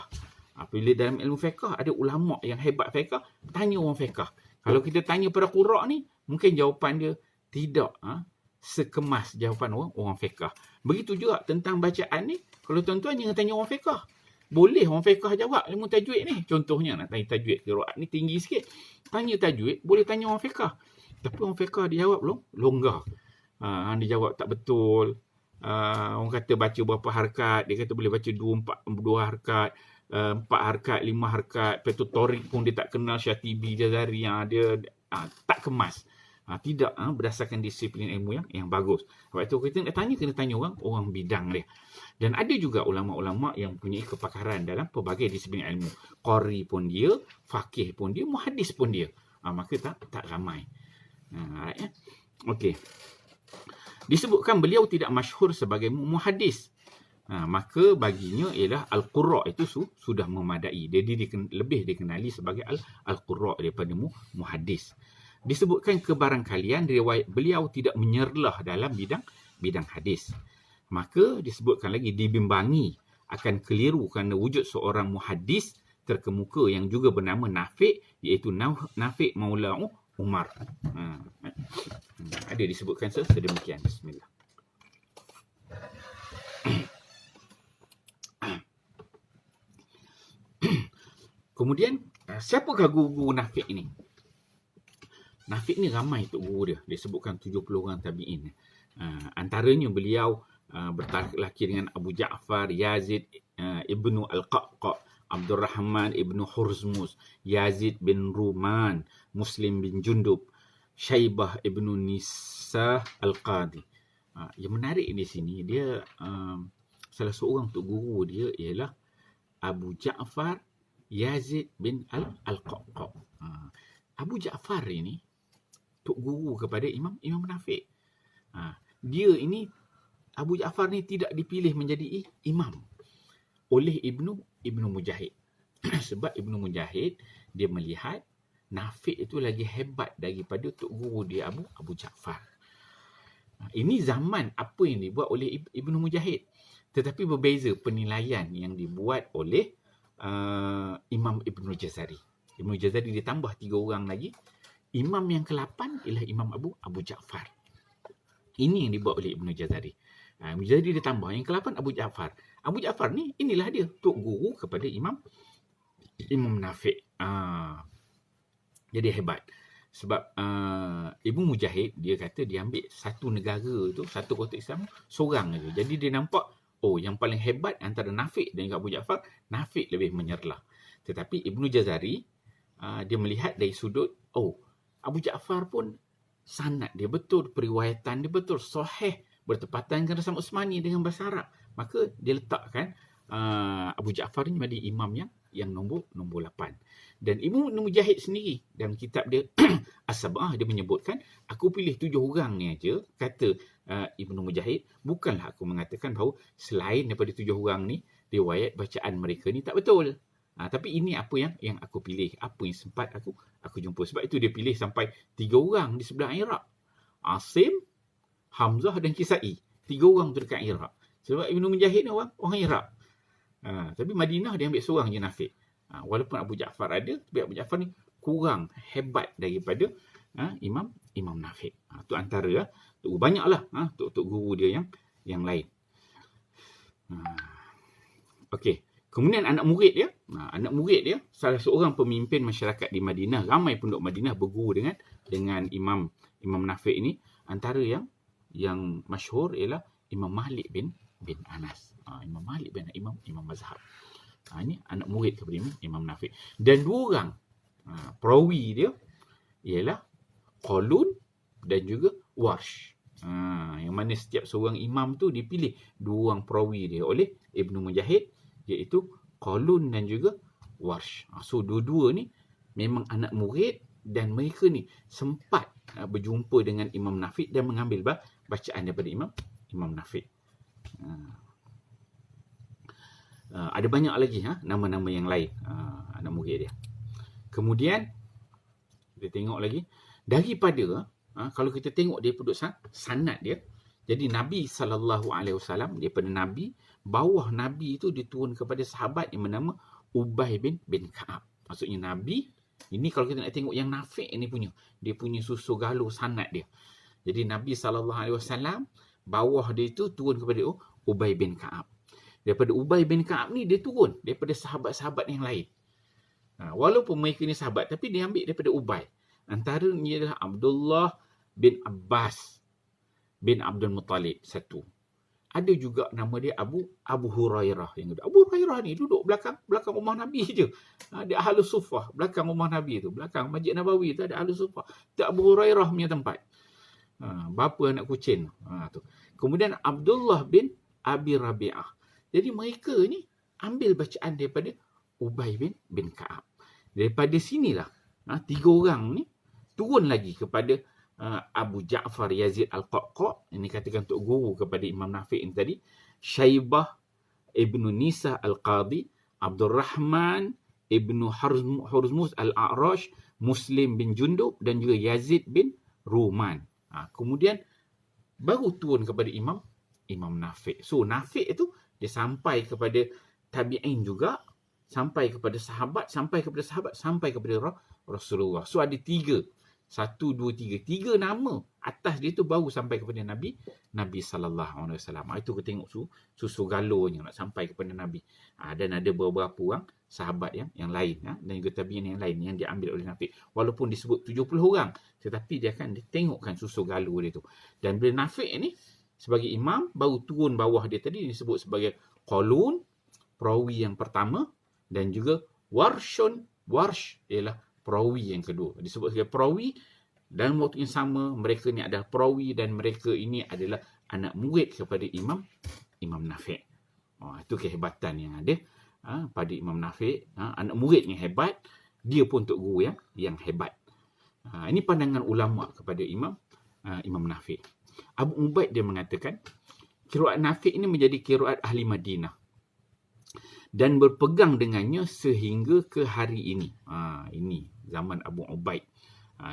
A: Apabila dalam ilmu fiqh ada ulama' yang hebat fiqh, tanya orang fiqh. Kalau kita tanya para qurra' ni, mungkin jawapan dia tidak sekemas jawapan orang fiqh. Begitu juga tentang bacaan ni, kalau tuan-tuan jangan tanya orang fiqh. Boleh orang fiqh jawab ilmu tajwid ni. Contohnya nak tanya tajwid, qiraat ni tinggi sikit. Tanya tajwid, boleh tanya orang fiqh. Tapi orang fiqh dia jawab longgar. Dia jawab tak betul. Orang kata baca berapa harkat, dia kata boleh baca 2 harkat, 4 harkat, 5 harkat. Lepas tu Torik pun dia tak kenal, Syatibi, Jazari, dia tak kemas. Tidak berdasarkan disiplin ilmu yang bagus. Sebab itu kita nak kena tanya orang bidang dia. Dan ada juga ulama-ulama yang punya kepakaran dalam pelbagai disiplin ilmu. Qari pun dia, faqih pun dia, muhaddis pun dia. Maka tak ramai. Right, okey. Disebutkan beliau tidak masyhur sebagai muhaddis. Maka baginya ialah al-qurra itu sudah memadai. Jadi lebih dikenali sebagai al-qurra daripada muhaddis. Disebutkan kebarangkalian riwayat beliau tidak menyerlah dalam bidang hadis. Maka disebutkan lagi dibimbangi akan keliru kerana wujud seorang muhaddis terkemuka yang juga bernama Nafi', iaitu Nafi' Maula Umar. Ada disebutkan sedemikian. Bismillah. Kemudian, siapakah guru Nafi' ini? Nafi' ni ramai tok guru dia. Dia sebutkan 70 orang tabi'in. Antaranya beliau bertarik laki dengan Abu Ja'far, Yazid ibnu Al-Qaqqa, Abdul Rahman ibnu Hurzmuz, Yazid bin Ruman, Muslim bin Jundub, Syaibah ibnu Nisa Al-Qadi. Yang menarik di sini, dia salah seorang tok guru dia ialah Abu Ja'far Yazid bin Al-Qaqqa. Abu Ja'far ini tok guru kepada Imam Nafi'. Dia ini, Abu Ja'far ni tidak dipilih menjadi imam oleh Ibnu Mujahid. Sebab Ibnu Mujahid dia melihat Nafi' itu lagi hebat daripada tok guru dia Abu Ja'far. Ini zaman apa yang dibuat oleh Ibnu Mujahid. Tetapi berbeza penilaian yang dibuat oleh Imam Ibnu Jazari. Ibnu Jazari ditambah 3 orang lagi. Imam yang ke-8 ialah Imam Abu Ja'far. Ini yang dibuat oleh Ibnu Jazari. Ibnu Jazari ditambah. Yang ke-8 Abu Ja'far. Abu Ja'far ni, inilah dia, tok guru kepada Imam Nafi'. Jadi hebat. Sebab Ibnu Mujahid, dia kata dia ambil satu negara tu, satu kota Islam, seorang saja. Jadi dia nampak, yang paling hebat antara Nafi' dan Abu Ja'far, Nafi' lebih menyerlah. Tetapi Ibnu Jazari, dia melihat dari sudut, Abu Ja'far pun sanad dia betul, periwayatan dia betul, sahih, bertepatan dengan Rasam Utsmani dengan bahasa Arab. Maka dia letakkan Abu Ja'far ni menjadi imam yang nombor 8. Dan Ibnu Mujahid sendiri dalam kitab dia As-Sab'ah, dia menyebutkan, aku pilih 7 orang ni aja, kata Ibnu Mujahid, bukanlah aku mengatakan bahawa selain daripada 7 orang ni, riwayat bacaan mereka ni tak betul. Tapi ini apa yang aku pilih, apa yang sempat aku jumpa. Sebab itu dia pilih sampai 3 orang di sebelah Iraq. Asim, Hamzah dan Kisai. 3 orang tu dekat Iraq. Sebab Ibnu Mujahid ni orang Iraq. Tapi Madinah dia ambil seorang je Nafi'. Walaupun Abu Ja'far ada, tapi Abu Ja'far ni kurang hebat daripada Imam Nafi'. Tu antara banyaklah tok guru dia yang lain. Okey. Kemudian anak murid dia salah seorang pemimpin masyarakat di Madinah. Ramai penduduk Madinah berguru dengan Imam Nafi' ini. Antara yang masyhur ialah Imam Malik bin Anas. Imam Malik bin Imam mazhab. Ini anak murid kepada Imam Nafi'. Dan 2 orang perawi dia ialah Qalun dan juga Warsh. Yang mana setiap seorang imam tu dipilih 2 orang perawi dia oleh Ibnu Mujahid, iaitu Qalun dan juga Warsh. So dua-dua ni memang anak murid dan mereka ni sempat berjumpa dengan Imam Nafi' dan mengambil bacaan daripada Imam Nafi'. Ada banyak lagi nama-nama yang lain anak murid dia. Kemudian kita tengok lagi daripada kalau kita tengok daripada sanad dia, jadi Nabi SAW daripada Nabi, bawah Nabi itu diturun kepada sahabat yang bernama Ubay bin Ka'ab. Maksudnya Nabi, ini kalau kita nak tengok yang Nafi' ni dia punya susu galuh sanad dia. Jadi Nabi SAW, bawah dia itu turun kepada Ubay bin Ka'ab. Daripada Ubay bin Ka'ab ni dia turun daripada sahabat-sahabat yang lain. Walaupun mereka ni sahabat, tapi dia ambil daripada Ubay. Antaranya adalah Abdullah bin Abbas bin Abdul Muttalib, satu. ada juga nama dia Abu Hurairah yang kedua. Abu Hurairah ni duduk belakang rumah Nabi je. Dia Ahlus Suffah, belakang rumah Nabi tu, belakang Masjid Nabawi tu ada Ahlus Suffah. Tu Abu Hurairah punya tempat. Bapa anak kucing. Tu. Kemudian Abdullah bin Abi Rabi'ah. Jadi mereka ni ambil bacaan daripada Ubay bin Ka'ab. Daripada sinilah 3 orang ni turun lagi kepada Abu Ja'far Yazid Al-Qaqqa, ini katakan untuk guru kepada Imam Nafi' ini tadi, Syaibah Ibnu Nisa Al-Qadi, Abdul Rahman Ibnu Hurmuz Al-A'rash, Muslim bin Jundub dan juga Yazid bin Ruman. Kemudian baru turun kepada Imam Nafi'. So Nafi' itu dia sampai kepada tabi'in juga, sampai kepada sahabat, sampai kepada Rasulullah. So ada 3. 1, 2, 3. 3 nama atas dia tu baru sampai kepada Nabi sallallahu alaihi wasallam. Itu kita tengok susu galurnya nak sampai kepada Nabi. Dan ada beberapa orang sahabat yang lain dan juga tabi'in yang lain yang diambil oleh Nafi'. Walaupun disebut 70 orang, tetapi dia akan ditengokkan susu galur dia tu. Dan bila Nafi' ni sebagai imam baru turun bawah dia tadi disebut sebagai Qalun, perawi yang pertama, dan juga Warsh ialah perawi yang kedua. Disebut sebagai perawi dan waktu yang sama mereka ni adalah perawi dan mereka ini adalah anak murid kepada Imam Nafi'. Itu kehebatan yang ada pada Imam Nafi'. Anak murid yang hebat, dia pun untuk guru yang hebat. Ini pandangan ulama kepada Imam Nafi'. Abu Ubaid dia mengatakan qiraat Nafi' ini menjadi qiraat ahli Madinah dan berpegang dengannya sehingga ke hari ini. Ini zaman Abu Ubaid.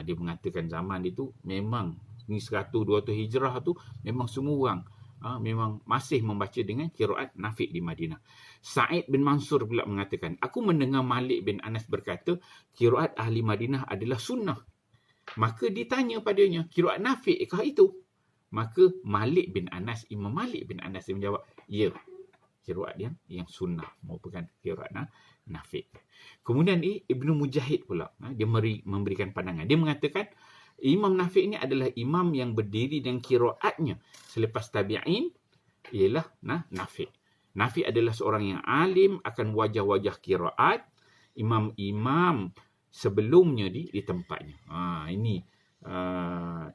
A: Dia mengatakan zaman itu memang ni 100-200 hijrah tu memang semua orang memang masih membaca dengan qiraat Nafi' di Madinah. Sa'id bin Mansur pula mengatakan, aku mendengar Malik bin Anas berkata qiraat ahli Madinah adalah sunnah. Maka ditanya padanya, qiraat Nafi' kah itu? Maka Imam Malik bin Anas dia menjawab, ya, qiraat yang sunnah merupakan qiraat Nafi'. Kemudian Ibnu Mujahid pula dia memberikan pandangan. Dia mengatakan Imam Nafi' ini adalah imam yang berdiri dan qiraatnya selepas tabi'in ialah Nafi'. Nafi' adalah seorang yang alim akan wajah-wajah qiraat imam-imam sebelumnya di tempatnya. Ini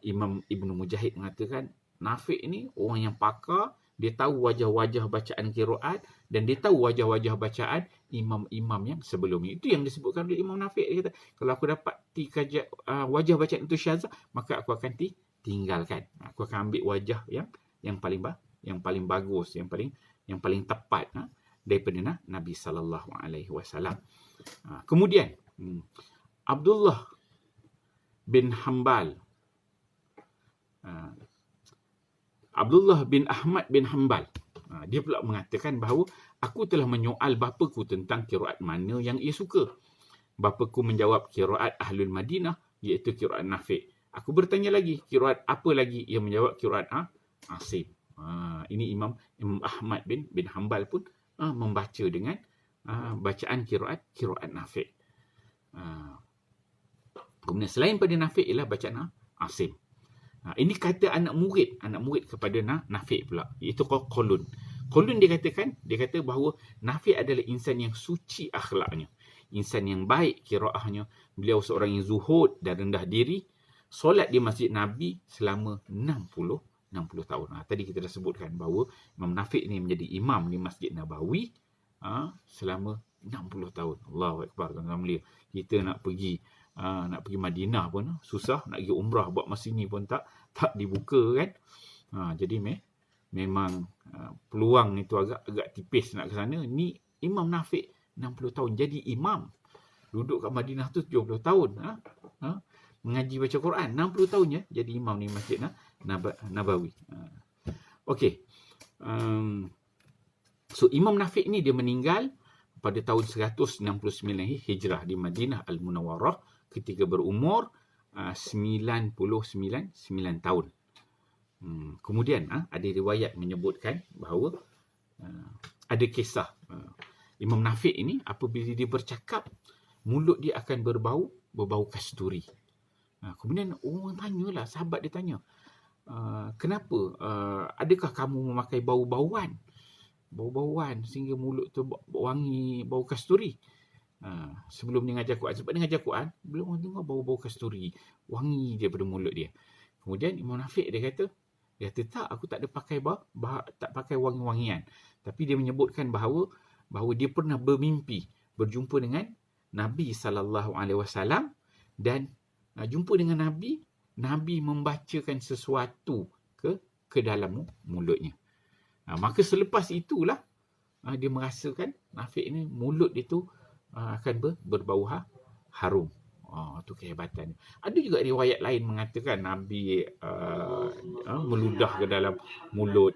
A: Imam Ibnu Mujahid mengatakan Nafi' ini orang yang pakar. Dia tahu wajah-wajah bacaan qiraat dan dia tahu wajah-wajah bacaan imam-imam yang sebelumnya. Itu yang disebutkan oleh Imam Nafi'. Dia kata, kalau aku dapat wajah bacaan itu syazah, maka aku akan tinggalkan. Aku akan ambil wajah yang paling bagus, yang paling tepat daripada Nabi sallallahu alaihi wasallam. Kemudian Abdullah bin Hanbal, Abdullah bin Ahmad bin Hanbal, dia pula mengatakan bahawa aku telah menyoal bapaku tentang qiraat mana yang ia suka. Bapaku menjawab qiraat Ahlul Madinah, iaitu qiraat Nafi'. Aku bertanya lagi, qiraat apa lagi? Ia menjawab qiraat Asim. Ini Imam Ahmad bin Hanbal pun membaca dengan bacaan qiraat Nafi'. Kemudian selain pada Nafi' ialah bacaan Asim. Ini kata anak murid kepada Nafi' pula, iaitu Qalun. Qalun dia kata bahawa Nafi' adalah insan yang suci akhlaknya, insan yang baik qiraahnya. Beliau seorang yang zuhud dan rendah diri, solat di Masjid Nabi selama 60 tahun. Tadi kita dah sebutkan bahawa Imam Nafi' ni menjadi imam di Masjid Nabawi selama 60 tahun. Allahu Akbar, tuan-tuan mulia. Kita nak pergi Madinah pun susah, nak pergi umrah buat masa ni pun tak dibuka kan. Jadi memang peluang itu agak tipis nak ke sana. Ni Imam Nafi' 60 tahun jadi imam. Duduk kat Madinah tu 70 tahun. Mengaji baca Quran 60 tahun je jadi imam ni Masjid Nabawi. Okey. So Imam Nafi' ni dia meninggal pada tahun 169 Hijrah di Madinah Al-Munawwarah ketika berumur 99 tahun. Kemudian ada riwayat menyebutkan bahawa ada kisah Imam Nafi' ini apabila dia bercakap, mulut dia akan berbau kasturi. Kemudian orang tanyalah, sahabat dia tanya, kenapa? Adakah kamu memakai bau-bauan sehingga mulut tu wangi bau kasturi? Sebelum dia mengajar Quran, sebab dia mengajar Quran, belum orang dengar bau-bau kasturi, wangi daripada mulut dia. Kemudian Imam Nafiq dia kata tak, aku tak ada pakai tak pakai wangi-wangian. Tapi dia menyebutkan bahawa dia pernah berjumpa dengan Nabi SAW dan jumpa dengan Nabi membacakan sesuatu ke dalam mulutnya. Maka selepas itulah dia merasakan Nafiq ni mulut dia tu akan berbau harum. Itu kehebatan. Ada juga riwayat lain mengatakan Nabi meludah ke dalam mulut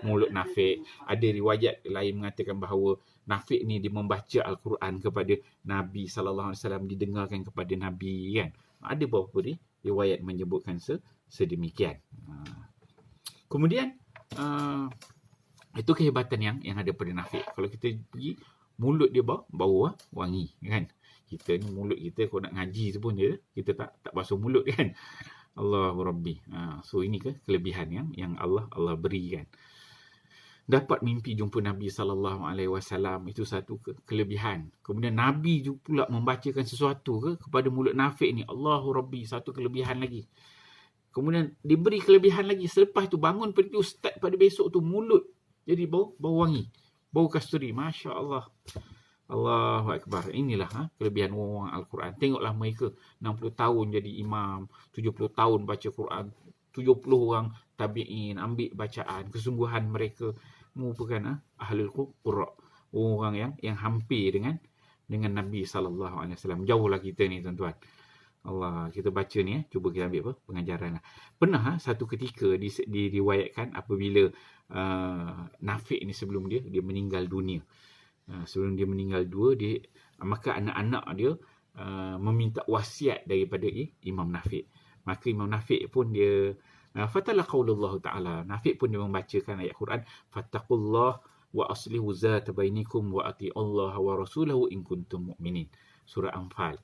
A: mulut Nafiq. Ada riwayat lain mengatakan bahawa Nafiq ni dia membaca Al-Quran kepada Nabi SAW, didengarkan kepada Nabi, kan. Ada beberapa riwayat menyebutkan sedemikian. Kemudian itu kehebatan yang ada pada Nafiq. Kalau kita pergi, mulut dia bau wangi, kan. Kita ni mulut kita kalau nak ngaji tu pun kita tak basuh mulut, kan. Allahu Rabbi. So ini kelebihan yang Allah berikan. Dapat mimpi jumpa Nabi SAW, itu satu kelebihan. Kemudian Nabi juga pula membacakan sesuatu kepada mulut Nafiq ni. Allahu Rabbi, satu kelebihan lagi. Kemudian diberi kelebihan lagi, selepas tu bangun pada tu, start pada besok tu mulut jadi bau wangi, bau kasturi. Masya Allah. Allahu Akbar. Inilah kelebihan orang Al-Quran. Tengoklah mereka 60 tahun jadi imam, 70 tahun baca Quran, 70 orang tabi'in ambil bacaan. Kesungguhan mereka merupakan ahlul qurra, orang yang hampir dengan Nabi SAW. Jauhlah kita ni, tuan-tuan. Allah, kita baca ni, cuba kita ambil pengajaran. Pernah satu ketika diriwayatkan apabila Nafiq ni sebelum dia meninggal dunia. Sebelum dia meninggal maka anak-anak dia meminta wasiat daripada Imam Nafiq. Maka Imam Nafiq pun dia fatala qaulullah ta'ala. Nafiq pun dia membacakan ayat Quran, fattaqullah wa aslihu zata bainikum wa ati'allaha wa rasulahu in kuntum mu'minin. Surah Anfal.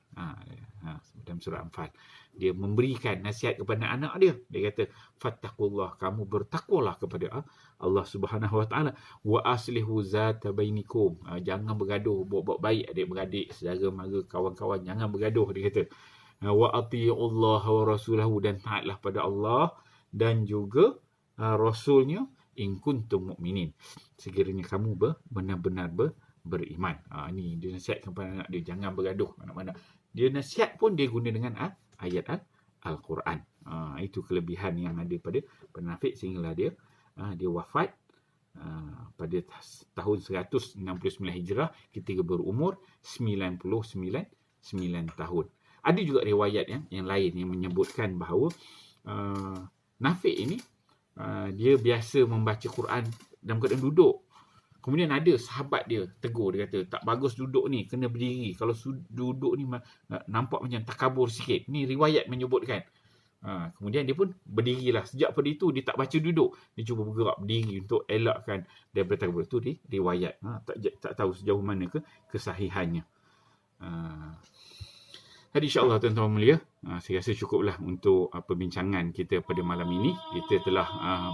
A: Dalam surah Anfal. Dia memberikan nasihat kepada anak dia. Dia kata, fattaqullah, kamu bertakwalah kepada Allah Subhanahu Wa Ta'ala. Wa aslihu zata bainikum. Jangan bergaduh, buat baik adik-beradik, saudara mara, kawan-kawan, jangan bergaduh, dia kata. Wa ati'ullaha wa rasulahu, dan taatlah pada Allah dan juga Rasulnya, in kuntum mu'minin, sekiranya kamu benar-benar beriman. Ni dia nasihat kepada anak dia, jangan bergaduh mana-mana. Dia nasihat pun dia guna dengan ayat Al-Quran. Itu kelebihan yang ada pada Nafiq sehinggalah dia wafat pada tahun 169 Hijrah ketika berumur 99 tahun. Ada juga riwayat yang lain yang menyebutkan bahawa Nafiq ini dia biasa membaca Quran dalam keadaan duduk. Kemudian ada sahabat dia tegur, dia kata, tak bagus duduk ni, kena berdiri. Kalau duduk ni nampak macam takabur sikit. Ni riwayat menyebutkan. Kemudian dia pun berdirilah. Sejak pada itu dia tak baca duduk. Dia cuba bergerak berdiri untuk elakkan daripada takabur. Itu riwayat. Tak tahu sejauh mana kesahihannya. Jadi insyaAllah tuan-tuan mulia, saya rasa cukuplah untuk perbincangan kita pada malam ini. Kita telah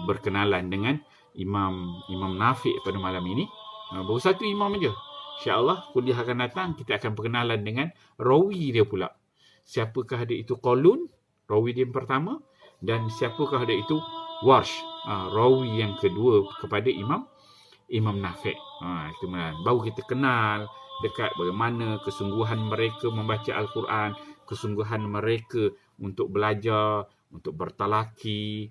A: berkenalan dengan Imam Nafiq pada malam ini. Baru satu imam aja. InsyaAllah kuliah akan datang kita akan perkenalan dengan rawi dia pula. Siapakah dia itu Qalun, rawi dia yang pertama, dan siapakah dia itu Warsh, rawi yang kedua kepada Imam Nafiq. Itu baru kita kenal dekat bagaimana kesungguhan mereka membaca Al-Quran, kesungguhan mereka untuk belajar, untuk bertalaki,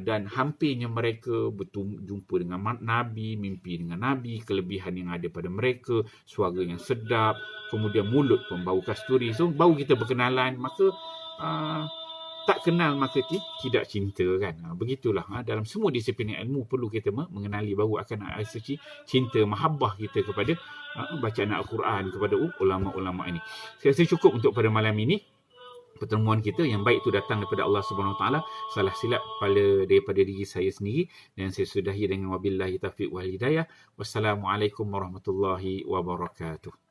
A: dan hampirnya mereka berjumpa dengan Nabi, mimpi dengan Nabi, kelebihan yang ada pada mereka, suara yang sedap, kemudian mulut pun bau kasturi. So baru kita berkenalan, maka tak kenal maka tidak cinta, kan. Begitulah dalam semua disiplin ilmu perlu kita mengenali baru akan ada cinta, mahabbah kita kepada bacaan Al-Quran, kepada ulama-ulama ini. Saya rasa cukup untuk pada malam ini. Pertemuan kita yang baik itu datang daripada Allah Subhanahu Wa Taala. Salah silap daripada diri saya sendiri, dan saya sudahi dengan wabillahi taufiq wal hidayah. Wassalamualaikum warahmatullahi wabarakatuh.